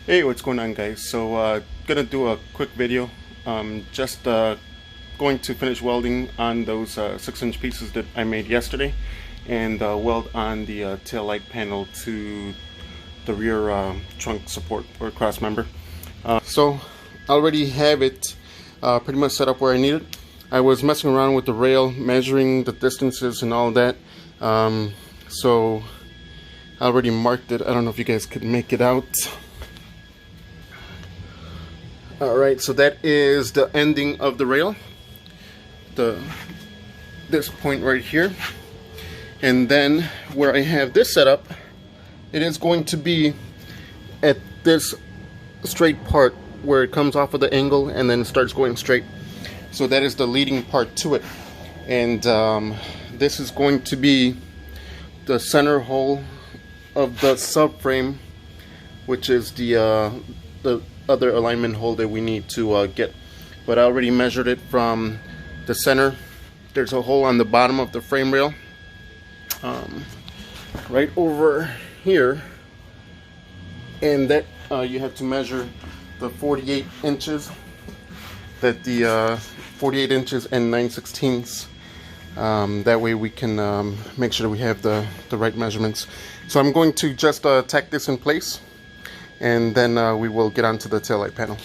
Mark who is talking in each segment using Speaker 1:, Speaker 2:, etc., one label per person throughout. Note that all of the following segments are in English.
Speaker 1: Hey, what's going on, guys? So gonna do a quick video. Just going to finish welding on those 6-inch pieces that I made yesterday, and weld on the tail light panel to the rear trunk support or cross member. So I already have it pretty much set up where I need it. I was messing around with the rail, measuring the distances and all that. So I already marked it. I don't know if you guys could make it out. Alright, so that is the ending of the rail, this point right here. And then where I have this set up, it is going to be at this straight part where it comes off of the angle and then starts going straight. So that is the leading part to it. And this is going to be the center hole of the subframe, which is the other alignment hole that we need to get. But I already measured it from the center. There's a hole on the bottom of the frame rail, right over here, and that you have to measure the 48 inches, that the 48 inches and 9/16. That way we can make sure we have the right measurements. So I'm going to just tack this in place, and then we will get onto the taillight panel.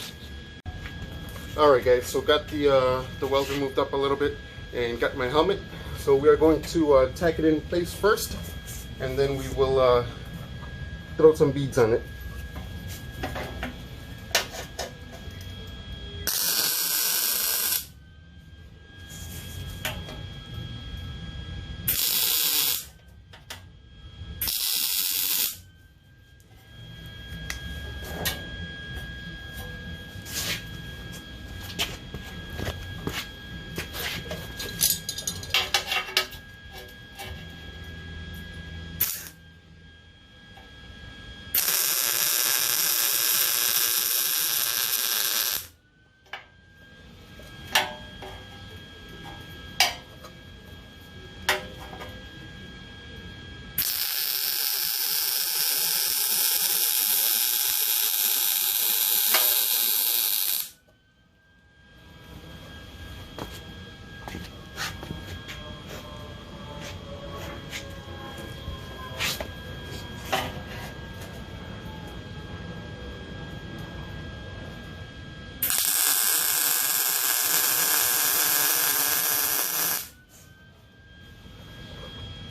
Speaker 1: Alright guys, so got the welder moved up a little bit and got my helmet. So we are going to tack it in place first, and then we will throw some beads on it.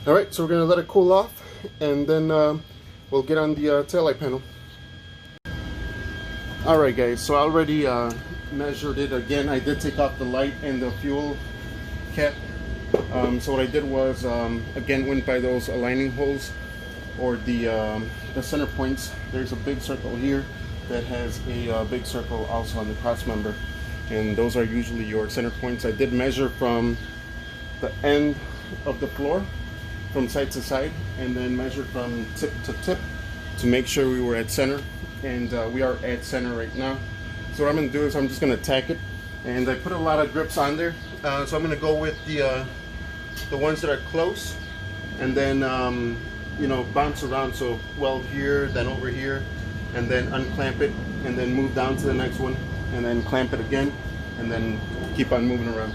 Speaker 1: Alright, so we're going to let it cool off, and then we'll get on the taillight panel. Alright guys, so I already measured it again. I did take off the light and the fuel cap. So what I did was, again, went by those aligning holes, or the center points. There's a big circle here that has a big circle also on the cross member, and those are usually your center points. I did measure from the end of the floor, from side to side, and then measure from tip to tip to make sure we were at center, and we are at center right now. So what I'm going to do is I'm just going to tack it, and I put a lot of grips on there, so I'm going to go with the ones that are close, and then you know, bounce around. So weld here, then over here, and then unclamp it, and then move down to the next one, and then clamp it again, and then keep on moving around.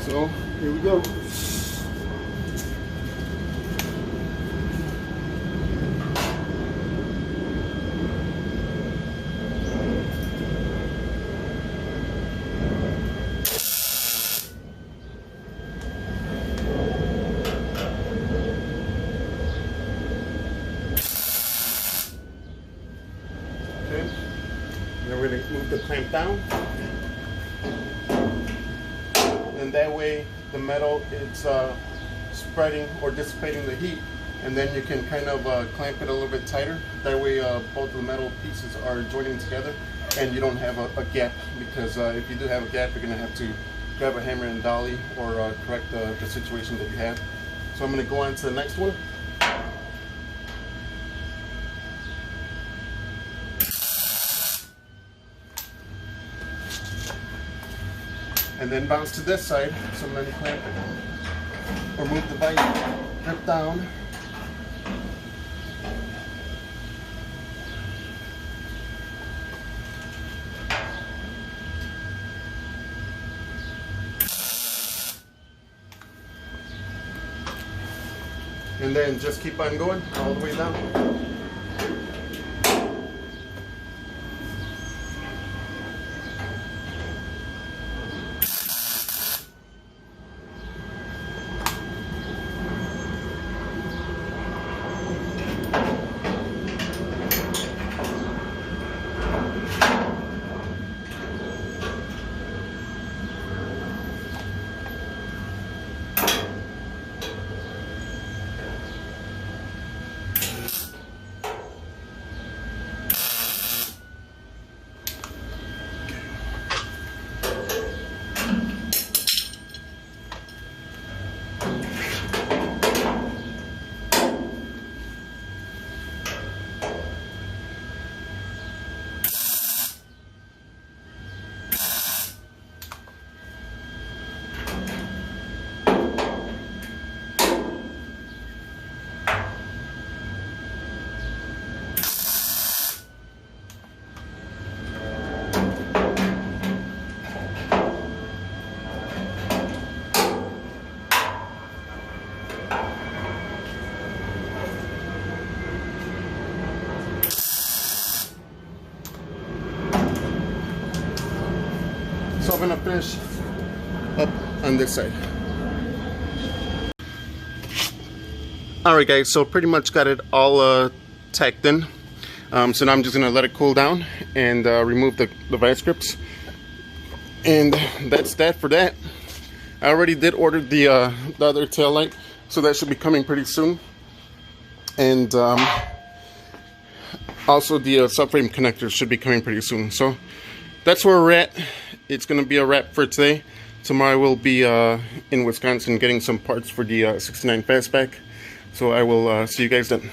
Speaker 1: So here we go. Then we're going to move the clamp down, and that way the metal is spreading or dissipating the heat, and then you can kind of clamp it a little bit tighter. That way both of the metal pieces are joining together, and you don't have a gap, because if you do have a gap, you're going to have to grab a hammer and dolly or correct the situation that you have. So I'm going to go on to the next one. And then bounce to this side, so I'm going to clamp it, or move the vise grip down, and then just keep on going all the way down. So I'm gonna finish up on this side. Alright guys, so pretty much got it all tacked in. So now I'm just gonna let it cool down and remove the vice grips. And that's that for that. I already did order the other tail light, so that should be coming pretty soon. And also the subframe connectors should be coming pretty soon. So that's where we're at. It's going to be a wrap for today. Tomorrow we'll be in Wisconsin getting some parts for the 69 fastback. So I will see you guys then.